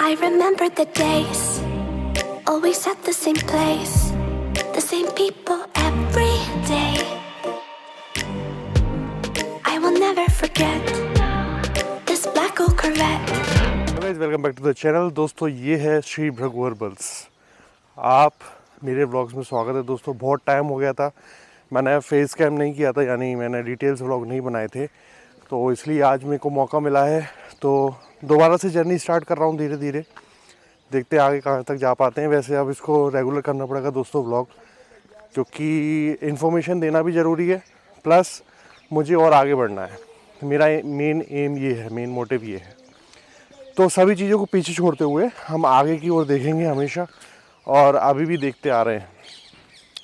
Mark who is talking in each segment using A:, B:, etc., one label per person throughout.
A: I remember the days, always at the same place, the same people every day. I will never forget this black old Corvette.
B: Welcome back to the channel. दोस्तों ये है Shri Bhrigu herbals. आप मेरे blogs में स्वागत है। दोस्तों बहुत टाइम हो गया था, मैंने फेस कैम नहीं किया था, यानी मैंने डिटेल्स व्लॉग नहीं बनाए थे, तो इसलिए आज मेरे को मौका मिला है तो दोबारा से जर्नी स्टार्ट कर रहा हूँ धीरे धीरे। देखते हैं आगे कहाँ तक जा पाते हैं। वैसे अब इसको रेगुलर करना पड़ेगा दोस्तों व्लॉग, क्योंकि इन्फॉर्मेशन देना भी ज़रूरी है, प्लस मुझे और आगे बढ़ना है। मेरा मेन एम ये है, मेन मोटिव ये है। तो सभी चीज़ों को पीछे छोड़ते हुए हम आगे की ओर देखेंगे हमेशा, और अभी भी देखते आ रहे हैं।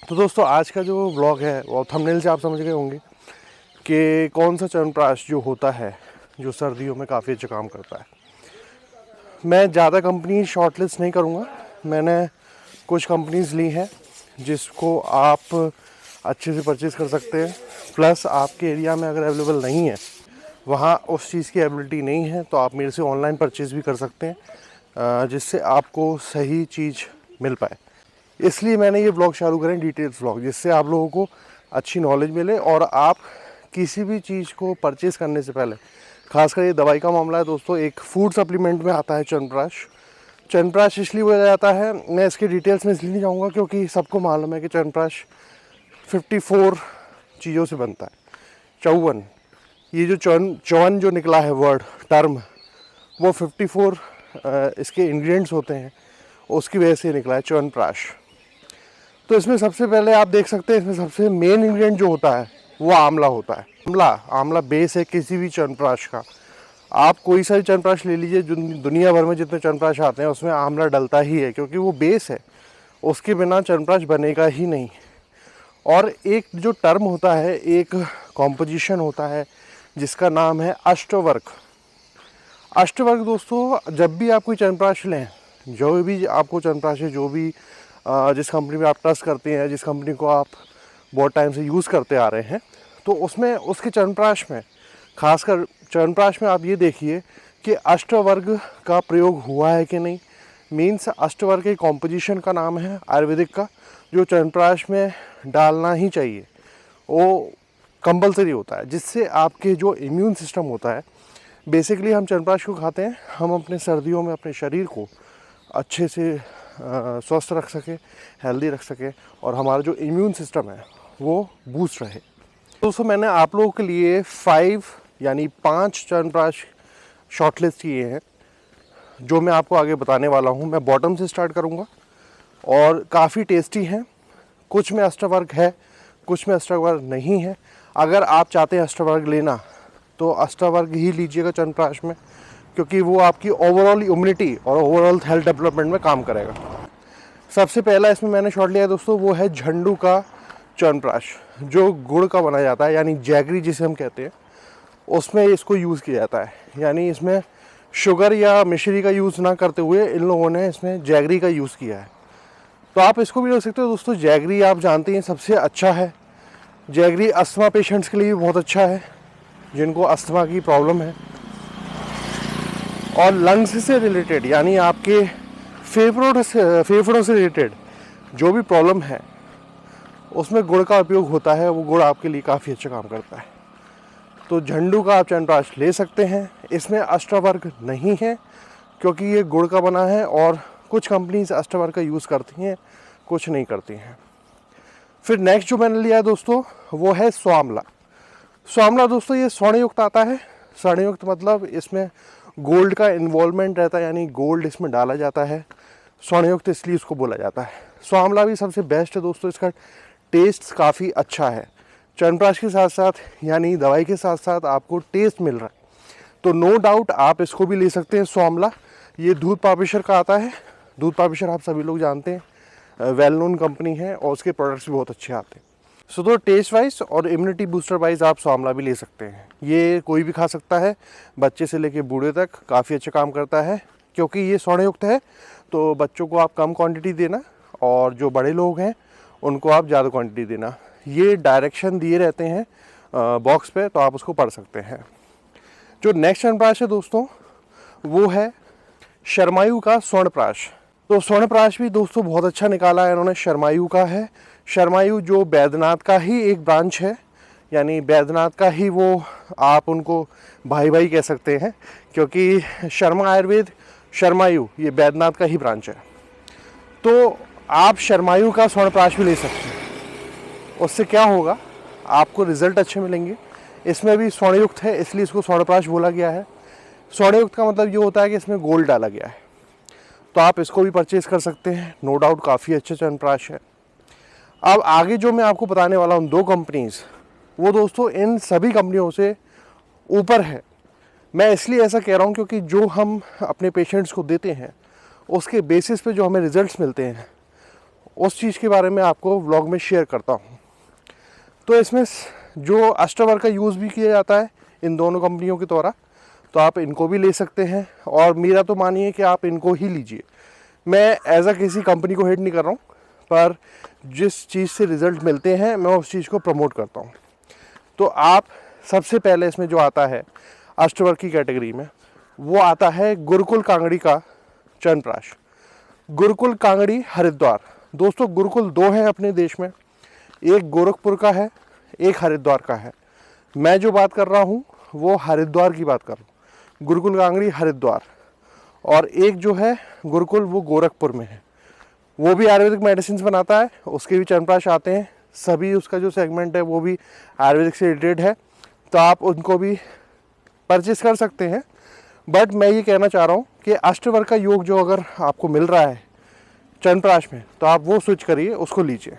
B: तो दोस्तों आज का जो व्लॉग है वो थंबनेल से आप समझ गए होंगे कि कौन सा च्यवनप्राश जो होता है जो सर्दियों में काफ़ी अच्छा काम करता है। मैं ज़्यादा कंपनी शॉर्टलिस्ट नहीं करूँगा, मैंने कुछ कंपनीज़ ली हैं जिसको आप अच्छे से परचेज़ कर सकते हैं। प्लस आपके एरिया में अगर अवेलेबल नहीं है, वहाँ उस चीज़ की एबिलिटी नहीं है, तो आप मेरे से ऑनलाइन परचेज़ भी कर सकते हैं, जिससे आपको सही चीज़ मिल पाए। इसलिए मैंने ये ब्लॉग चालू करें, डिटेल्स ब्लॉग, जिससे आप लोगों को अच्छी नॉलेज मिले और आप किसी भी चीज़ को परचेज़ करने से पहले, खासकर ये दवाई का मामला है दोस्तों, एक फूड सप्लीमेंट में आता है च्यवनप्राश। च्यवनप्राश इसलिए बोला जाता है, मैं इसके डिटेल्स में इसलिए नहीं जाऊँगा क्योंकि सबको मालूम है कि च्यवनप्राश 54 चीज़ों से बनता है। 54, ये जो च्यवन जो निकला है वर्ड टर्म, वो 54 इसके इंग्रेडिएंट्स होते हैं, उसकी वजह से निकला है च्यवनप्राश। तो इसमें सबसे पहले आप देख सकते हैं, इसमें सबसे मेन इंग्रेडिएंट जो होता है वो आंवला होता है। आंवला बेस है किसी भी च्यवनप्राश का। आप कोई सा भी च्यवनप्राश ले लीजिए, जो दुनिया भर में जितने च्यवनप्राश आते हैं उसमें आंवला डलता ही है, क्योंकि वो बेस है, उसके बिना च्यवनप्राश बनेगा ही नहीं। और एक जो टर्म होता है, एक कॉम्पोजिशन होता है जिसका नाम है अष्टवर्ग। अष्टवर्ग दोस्तों, जब भी आप कोई च्यवनप्राश लें, जो भी आपको च्यवनप्राश है, जो भी जिस कंपनी में आप ट्रस्ट करते हैं, जिस कंपनी को आप बहुत टाइम से यूज़ करते आ रहे हैं, तो उसमें उसके च्यवनप्राश में, खासकर च्यवनप्राश में आप ये देखिए कि अष्टवर्ग का प्रयोग हुआ है कि नहीं। मीन्स अष्टवर्ग के कॉम्पोजिशन का नाम है आयुर्वेदिक का, जो च्यवनप्राश में डालना ही चाहिए, वो कंपलसरी होता है, जिससे आपके जो इम्यून सिस्टम होता है, बेसिकली हम च्यवनप्राश को खाते हैं, हम अपने सर्दियों में अपने शरीर को अच्छे से स्वस्थ रख सके, हेल्दी रख सके, और हमारा जो इम्यून सिस्टम है वो बूस्ट रहे। दोस्तों मैंने आप लोगों के लिए 5 च्यवनप्राश शॉर्टलिस्ट किए हैं, जो मैं आपको आगे बताने वाला हूँ। मैं बॉटम से स्टार्ट करूँगा, और काफ़ी टेस्टी हैं। कुछ में अष्टवर्ग है, कुछ में अष्टवर्ग नहीं है। अगर आप चाहते हैं अष्टवर्ग लेना, तो अष्टवर्ग ही लीजिएगा च्यवनप्राश में, क्योंकि वो आपकी ओवरऑल इम्यूनिटी और ओवरऑल हेल्थ डेवलपमेंट में काम करेगा। सबसे पहला इसमें मैंने शॉट लिया है दोस्तों, वो है झंडू का च्यवनप्राश, जो गुड़ का बनाया जाता है, यानी जैगरी जिसे हम कहते हैं, उसमें इसको यूज़ किया जाता है। यानी इसमें शुगर या मिश्री का यूज़ ना करते हुए इन लोगों ने इसमें जैगरी का यूज़ किया है। तो आप इसको भी रख सकते हो दोस्तों। जैगरी आप जानते हैं सबसे अच्छा है। जैगरी अस्थमा पेशेंट्स के लिए भी बहुत अच्छा है, जिनको अस्थमा की प्रॉब्लम है, और लंग्स से रिलेटेड, यानी आपके फेफड़ों से रिलेटेड जो भी प्रॉब्लम है, उसमें गुड़ का उपयोग होता है। वो गुड़ आपके लिए काफ़ी अच्छा काम करता है। तो झंडू का आप च्यवनप्राश ले सकते हैं। इसमें अष्टवर्ग नहीं है, क्योंकि ये गुड़ का बना है, और कुछ कंपनीज अष्टवर्ग का यूज़ करती हैं, कुछ नहीं करती हैं। फिर नेक्स्ट जो मैंने लिया है दोस्तों, वो है स्वामला। स्वामला दोस्तों ये स्वर्णयुक्त आता है। स्वर्णयुक्त मतलब इसमें गोल्ड का इन्वॉल्वमेंट रहता है, यानी गोल्ड इसमें डाला जाता है। स्वर्णयुक्त इसलिए इसको बोला जाता है। स्वामला भी सबसे बेस्ट है दोस्तों, इसका टेस्ट काफ़ी अच्छा है। च्यवनप्राश के साथ साथ, यानी दवाई के साथ साथ आपको टेस्ट मिल रहा है, तो नो डाउट आप इसको भी ले सकते हैं। स्वामला ये दूध पापेश्वर का आता है। दूध पापेश्वर आप सभी लोग जानते हैं, वेल नोन कंपनी है, और उसके प्रोडक्ट्स भी बहुत अच्छे आते हैं। सो तो टेस्ट वाइज और इम्यूनिटी बूस्टर वाइज आप स्वामला भी ले सकते हैं। ये कोई भी खा सकता है, बच्चे से लेके बूढ़े तक काफ़ी अच्छा काम करता है। क्योंकि ये स्वर्णयुक्त है, तो बच्चों को आप कम क्वांटिटी देना, और जो बड़े लोग हैं उनको आप ज़्यादा क्वांटिटी देना। ये डायरेक्शन दिए रहते हैं बॉक्स पे, तो आप उसको पढ़ सकते हैं। जो नेक्स्ट च्यवनप्राश है दोस्तों, वो है शर्मायू का स्वर्णप्राश। तो स्वर्णप्राश भी दोस्तों बहुत अच्छा निकाला है इन्होंने, शर्मायू का है। शर्मायू जो बैद्यनाथ का ही एक ब्रांच है, यानी बैद्यनाथ का ही वो, आप उनको भाई भाई कह सकते हैं, क्योंकि शर्मा आयुर्वेद, शर्मायू ये बैद्यनाथ का ही ब्रांच है। तो आप शर्मायू का स्वर्णप्राश भी ले सकते हैं। उससे क्या होगा, आपको रिजल्ट अच्छे मिलेंगे। इसमें भी स्वर्णयुक्त है, इसलिए इसको स्वर्णप्राश बोला गया है। स्वर्णयुक्त का मतलब ये होता है कि इसमें गोल्ड डाला गया है। तो आप इसको भी परचेज कर सकते हैं, नो डाउट काफ़ी अच्छे च्यवनप्राश है। अब आगे जो मैं आपको बताने वाला हूँ 2 कंपनीज़, वो दोस्तों इन सभी कंपनियों से ऊपर है। मैं इसलिए ऐसा कह रहा हूँ क्योंकि जो हम अपने पेशेंट्स को देते हैं उसके बेसिस पे जो हमें रिजल्ट्स मिलते हैं, उस चीज़ के बारे में आपको व्लॉग में शेयर करता हूँ। तो इसमें जो अष्टवर्ग का यूज़ भी किया जाता है इन दोनों कंपनियों के द्वारा, तो आप इनको भी ले सकते हैं। और मेरा तो मानिए कि आप इनको ही लीजिए। मैं एज अ किसी कंपनी को हेड नहीं कर रहा हूँ, पर जिस चीज़ से रिज़ल्ट मिलते हैं मैं उस चीज़ को प्रमोट करता हूँ। तो आप सबसे पहले इसमें जो आता है अष्टवर्ग की कैटेगरी में, वो आता है गुरुकुल कांगड़ी का च्यवनप्राश। गुरुकुल कांगड़ी हरिद्वार। दोस्तों गुरुकुल 2 हैं अपने देश में, एक गोरखपुर का है, एक हरिद्वार का है। मैं जो बात कर रहा हूँ वो हरिद्वार की बात कर रहा हूँ, गुरुकुल कांगड़ी हरिद्वार। और एक जो है गुरुकुल वो गोरखपुर में है, वो भी आयुर्वेदिक मेडिसिन बनाता है, उसके भी च्यवनप्राश आते हैं। सभी उसका जो सेगमेंट है वो भी आयुर्वेदिक से रिलेटेड है, तो आप उनको भी परचेस कर सकते हैं। बट मैं ये कहना चाह रहा हूँ कि अष्टवर्ग का योग जो अगर आपको मिल रहा है च्यवनप्राश में, तो आप वो स्विच करिए, उसको लीजिए।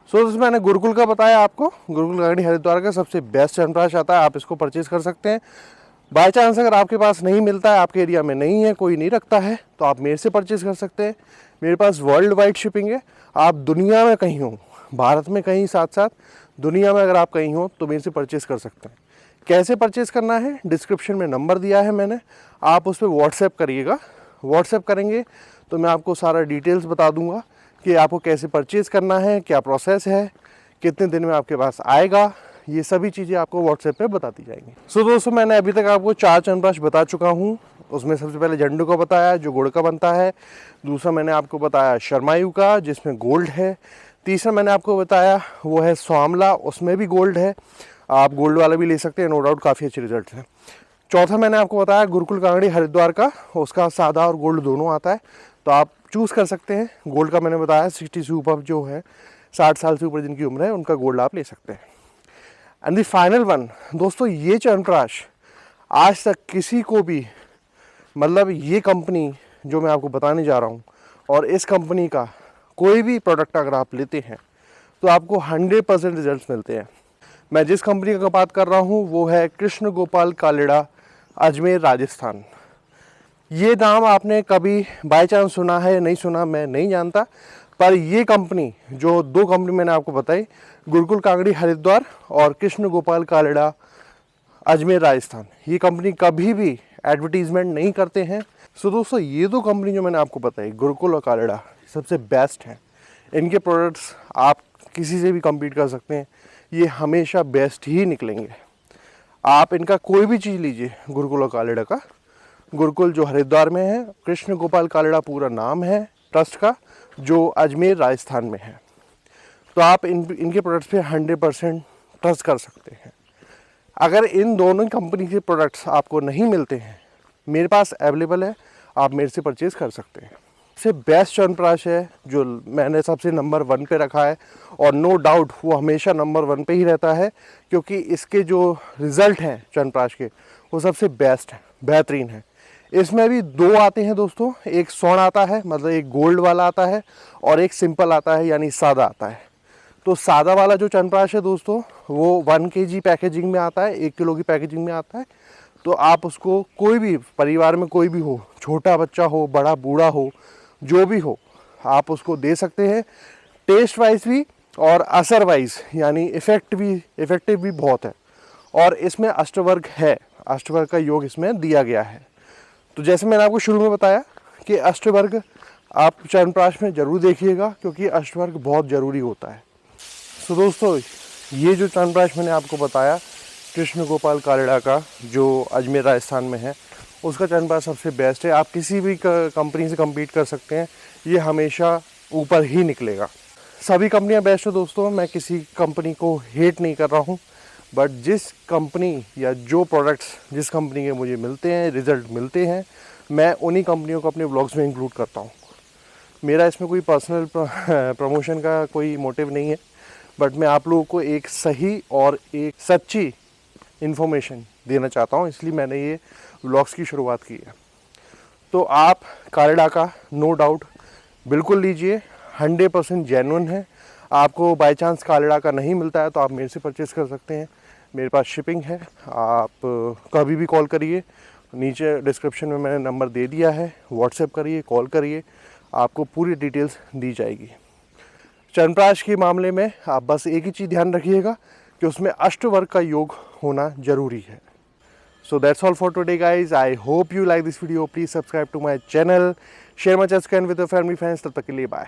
B: सो मैंने गुरुकुल का बताया आपको, गुरुकुल कांगड़ी हरिद्वार का सबसे बेस्ट च्यवनप्राश आता है, आप इसको परचेज कर सकते हैं। बाय चांस अगर आपके पास नहीं मिलता है, आपके एरिया में नहीं है, कोई नहीं रखता है, तो आप मेरे से परचेज कर सकते हैं। मेरे पास वर्ल्ड वाइड शिपिंग है। आप दुनिया में कहीं हो, भारत में कहीं, साथ साथ दुनिया में अगर आप कहीं हो तो मेरे से परचेज कर सकते हैं। कैसे परचेज करना है, डिस्क्रिप्शन में नंबर दिया है मैंने, आप उस पर व्हाट्सएप करिएगा। व्हाट्सएप करेंगे तो मैं आपको सारा डिटेल्स बता दूंगा कि आपको कैसे परचेज़ करना है, क्या प्रोसेस है, कितने दिन में आपके पास आएगा, ये सभी चीज़ें आपको व्हाट्सएप पे बता दी जाएंगी। सो दोस्तों मैंने अभी तक आपको 4 च्यवनप्राश बता चुका हूँ। उसमें सबसे पहले झंडू का बताया जो गुड़ का बनता है, दूसरा मैंने आपको बताया शर्मायू का जिसमें गोल्ड है, तीसरा मैंने आपको बताया वो है स्वामला, उसमें भी गोल्ड है, आप गोल्ड वाला भी ले सकते हैं, नो डाउट काफ़ी अच्छे रिजल्ट हैं। चौथा मैंने आपको बताया गुरुकुल कांगड़ी हरिद्वार का, उसका सादा और गोल्ड दोनों आता है, तो आप चूज़ कर सकते हैं। गोल्ड का मैंने बताया 60 से ऊपर जो है, 60 साल से ऊपर जिनकी उम्र है, उनका गोल्ड आप ले सकते हैं। एंड द फाइनल वन दोस्तों, ये च्यवनप्राश आज तक किसी को भी, मतलब ये कंपनी जो मैं आपको बताने जा रहा हूँ और इस कंपनी का कोई भी प्रोडक्ट अगर आप लेते हैं तो आपको 100% रिजल्ट मिलते हैं। मैं जिस कंपनी का बात कर रहा हूँ वो है कृष्ण गोपाल कालेड़ा, अजमेर राजस्थान। ये नाम आपने कभी बाय चांस सुना है या नहीं सुना मैं नहीं जानता, पर ये कंपनी जो 2 कंपनी मैंने आपको बताई, गुरुकुल कांगड़ी हरिद्वार और कृष्ण गोपाल कालेड़ा अजमेर राजस्थान, ये कंपनी कभी भी एडवर्टीजमेंट नहीं करते हैं। सो दोस्तों ये 2 कंपनी जो मैंने आपको बताई, गुरुकुल और कालेड़ा, सबसे बेस्ट हैं। इनके प्रोडक्ट्स आप किसी से भी कम्पीट कर सकते हैं, ये हमेशा बेस्ट ही निकलेंगे। आप इनका कोई भी चीज़ लीजिए, गुरुकुल और कालेड़ा का, गुरुकुल जो हरिद्वार में है, कृष्ण गोपाल कालेड़ा पूरा नाम है ट्रस्ट का, जो अजमेर राजस्थान में है, तो आप इनके प्रोडक्ट्स पे 100% ट्रस्ट कर सकते हैं। अगर इन दोनों कंपनी के प्रोडक्ट्स आपको नहीं मिलते हैं, मेरे पास अवेलेबल है, आप मेरे से परचेज़ कर सकते हैं। सबसे बेस्ट च्यवनप्राश है जो मैंने सबसे नंबर 1 पे रखा है, और नो डाउट वो हमेशा नंबर 1 पे ही रहता है, क्योंकि इसके जो रिज़ल्ट हैं च्यवनप्राश के वो सबसे बेस्ट हैं, बेहतरीन है। इसमें भी 2 आते हैं दोस्तों, एक स्वर्ण आता है, मतलब एक गोल्ड वाला आता है, और एक सिंपल आता है यानी सादा आता है। तो सादा वाला जो च्यवनप्राश है दोस्तों वो 1 kg पैकेजिंग में आता है, 1 किलो की पैकेजिंग में आता है। तो आप उसको कोई भी परिवार में कोई भी हो, छोटा बच्चा हो, बड़ा बूढ़ा हो, जो भी हो, आप उसको दे सकते हैं। टेस्ट वाइज भी और असर वाइज यानी इफेक्टिव भी बहुत है। और इसमें अष्टवर्ग है, अष्टवर्ग का योग इसमें दिया गया है। तो जैसे मैंने आपको शुरू में बताया कि अष्टवर्ग आप च्यवनप्राश में ज़रूर देखिएगा, क्योंकि अष्टवर्ग बहुत ज़रूरी होता है। तो दोस्तों ये जो च्यवनप्राश मैंने आपको बताया कृष्ण गोपाल कालेड़ा का, जो अजमेर राजस्थान में है, उसका च्यवनप्राश सबसे बेस्ट है। आप किसी भी कंपनी से कम्पीट कर सकते हैं, ये हमेशा ऊपर ही निकलेगा। सभी कंपनियां बेस्ट है दोस्तों, मैं किसी कंपनी को हेट नहीं कर रहा हूं, बट जिस कंपनी या जो प्रोडक्ट्स जिस कंपनी के मुझे मिलते हैं, रिज़ल्ट मिलते हैं, मैं उन्हीं कंपनियों को अपने व्लॉग्स में इंक्लूड करता हूं। मेरा इसमें कोई पर्सनल प्रमोशन का कोई मोटिव नहीं है, बट मैं आप लोगों को एक सही और एक सच्ची इन्फॉर्मेशन देना चाहता हूं, इसलिए मैंने ये व्लॉग्स की शुरुआत की है। तो आप कारेडा का नो डाउट बिल्कुल लीजिए, 100% जेन्युइन है। आपको बाय चांस कारेडा का नहीं मिलता है तो आप मेरे से परचेज़ कर सकते हैं, मेरे पास शिपिंग है। आप कभी भी कॉल करिए, नीचे डिस्क्रिप्शन में मैंने नंबर दे दिया है, व्हाट्सएप करिए, कॉल करिए, आपको पूरी डिटेल्स दी जाएगी। च्यवनप्राश के मामले में आप बस एक ही चीज़ ध्यान रखिएगा कि उसमें अष्टवर्ग का योग होना ज़रूरी है। So that's all for today guys. I hope you like this video. Please subscribe to my channel. Share my channel with your family friends. तब तक के लिए bye.